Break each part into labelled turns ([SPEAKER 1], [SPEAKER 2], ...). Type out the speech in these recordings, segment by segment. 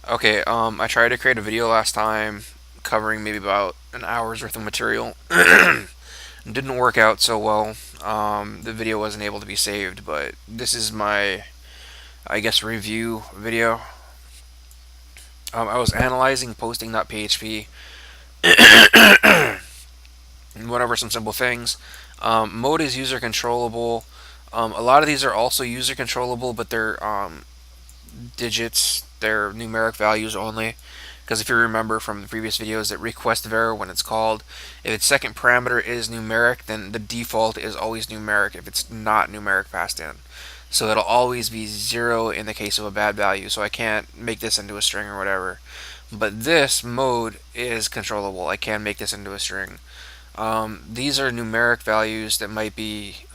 [SPEAKER 1] Okay, I tried to create a video last time covering maybe about an hour's worth of material. Didn't work out so well. The video wasn't able to be saved, but this is my, I guess, review video. I was analyzing posting.php and whatever, some simple things. Mode is user controllable. A lot of these are also user controllable, but they're digits, they're numeric values only. Because if you remember from the previous videos, that request var when it's called, if its second parameter is numeric, then the default is always numeric if it's not numeric passed in. So it'll always be 0 in the case of a bad value. So I can't make this into a string or whatever. But this mode is controllable. I can make this into a string. These are numeric values that might be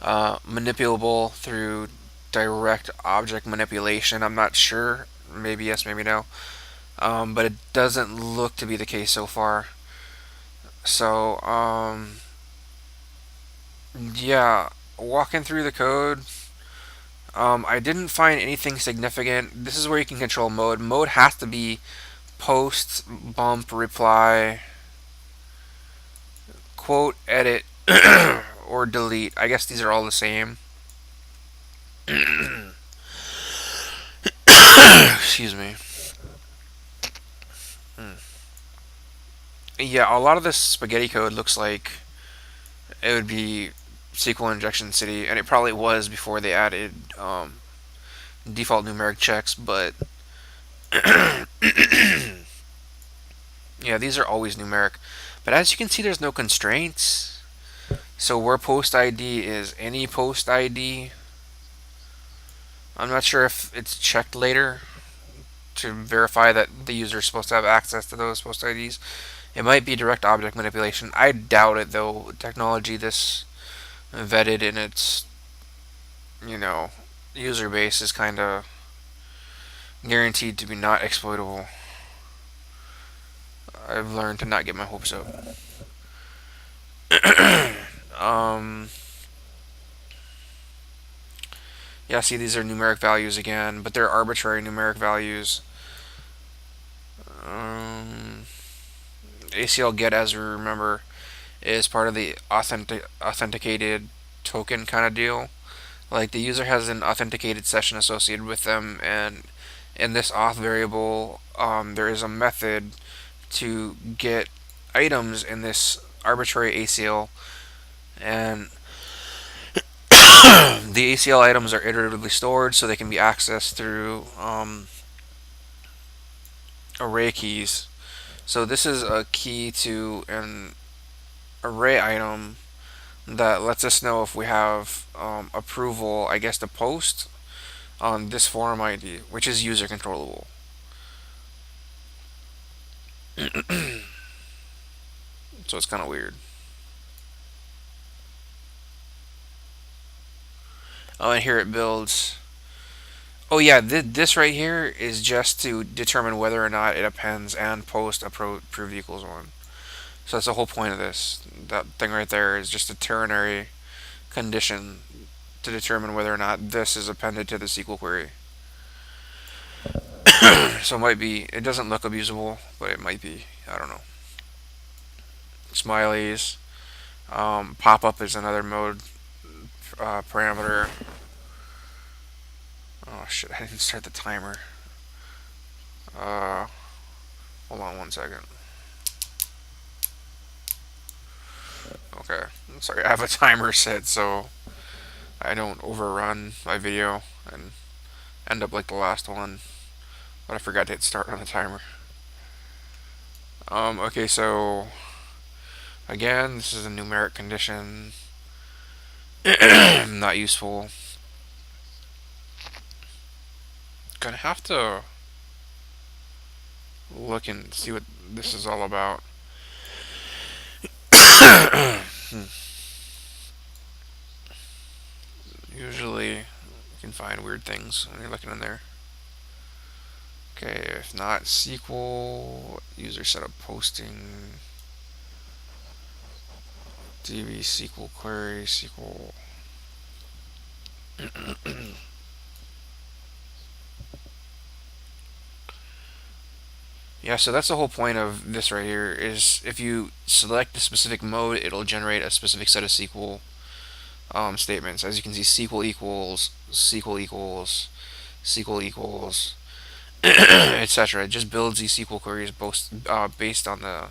[SPEAKER 1] manipulable through direct object manipulation. I'm not sure. Maybe yes, maybe no. But it doesn't look to be the case so far. So, yeah, walking through the code, I didn't find anything significant. This is where you can control mode. Mode has to be post, bump, reply, quote, edit, or delete. I guess these are all the same. Excuse me. Yeah, a lot of this spaghetti code looks like it would be SQL injection city, and it probably was before they added default numeric checks. But yeah, these are always numeric. But as you can see, there's no constraints. So where post ID is any post ID. I'm not sure if it's checked later to verify that the user is supposed to have access to those post IDs. It might be direct object manipulation. I doubt it though. Technology this vetted in its, you know, user base is kind of guaranteed to be not exploitable. I've learned to not get my hopes up. um, yeah, see, these are numeric values again, but they're arbitrary numeric values. Um, ACL get, as we remember, is part of the authenticated token kind of deal. Like the user has an authenticated session associated with them, and in this auth variable, there is a method to get items in this arbitrary ACL, and the ACL items are iteratively stored so they can be accessed through array keys. So this is a key to an array item that lets us know if we have approval, I guess, to post on this form ID, which is user controllable. So it's kind of weird. Oh, and here it builds. Oh yeah, this right here is just to determine whether or not it appends and post approved equals 1. So that's the whole point of this. That thing right there is just a ternary condition to determine whether or not this is appended to the SQL query. So it might be, it doesn't look abusable, but it might be. I don't know. Smileys. Pop-up is another mode parameter. Oh shit, I didn't start the timer. Uh, Hold on 1 second. Okay, sorry, I have a timer set so I don't overrun my video and end up like the last one. But I forgot to hit start on the timer. Okay, so again, this is a numeric condition. Not useful. Gonna have to look and see what this is all about. Usually, you can find weird things when you're looking in there. Okay, if not SQL, user setup posting, DB SQL query, SQL. Yeah, so that's the whole point of this right here is if you select a specific mode, it'll generate a specific set of SQL statements. As you can see, SQL equals, SQL equals, SQL equals, etc. It just builds these SQL queries based on the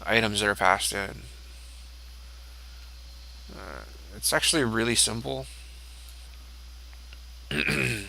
[SPEAKER 1] items that are passed in. It's actually really simple, and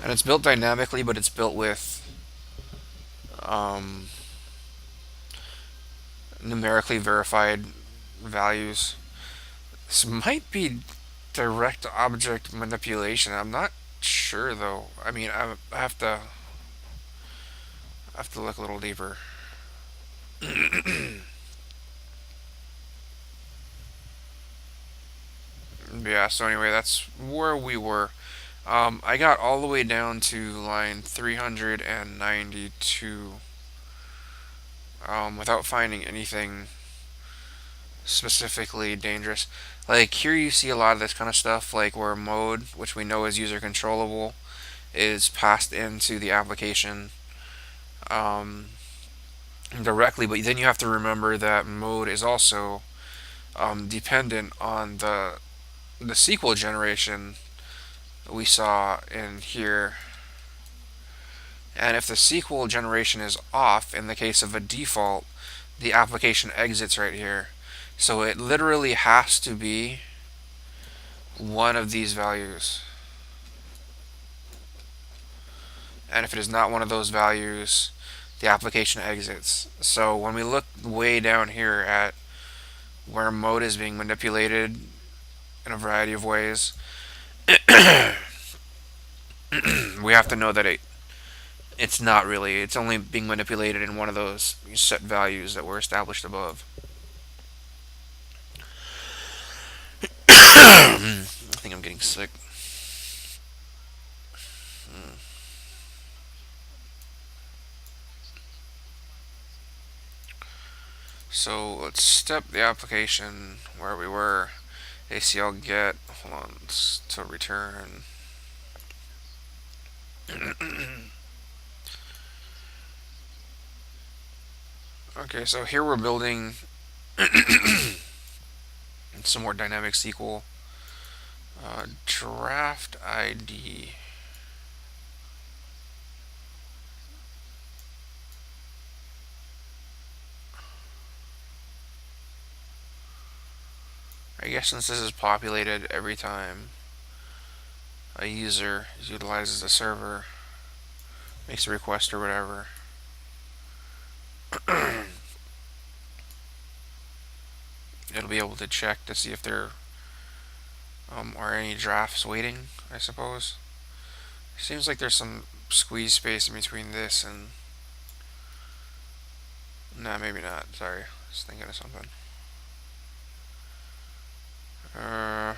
[SPEAKER 1] it's built dynamically, but it's built with um, numerically verified values. This might be direct object manipulation. I'm not sure though. I mean, I have to look a little deeper. Yeah. So anyway, that's where we were. I got all the way down to line 392 without finding anything specifically dangerous. Like here, you see a lot of this kind of stuff, like where mode, which we know is user controllable, is passed into the application um, directly. But then you have to remember that mode is also dependent on the SQL generation we saw in here. And if the SQL generation is off, in the case of a default, the application exits right here. So it literally has to be one of these values. And if it is not one of those values, the application exits. So when we look way down here at where mode is being manipulated in a variety of ways, we have to know that it's not really. It's only being manipulated in one of those set values that were established above. I think I'm getting sick. So let's step the application where we were. ACL get, hold on, to return. Okay, so here we're building some more dynamic SQL. Draft ID. I guess since this is populated every time a user utilizes the server, makes a request or whatever, it'll be able to check to see if there are any drafts waiting, I suppose. Seems like there's some squeeze space in between this and... Nah, maybe not. Sorry. I was thinking of something. Uh,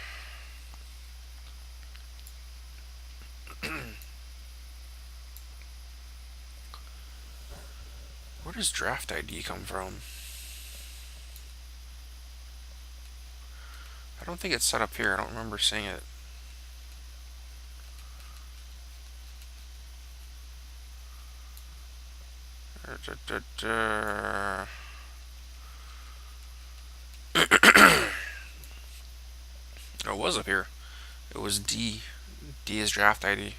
[SPEAKER 1] where does draft ID come from? I don't think it's set up here. I don't remember seeing it. It was up here. It was D. D is draft ID.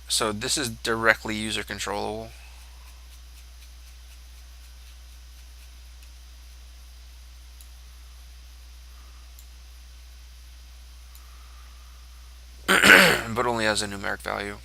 [SPEAKER 1] So this is directly user controllable. But only as a numeric value.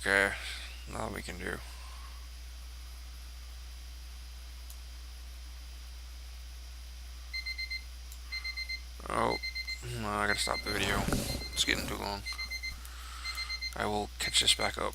[SPEAKER 1] Okay, now we can do. Oh, I gotta stop the video. It's getting too long. I will catch this back up.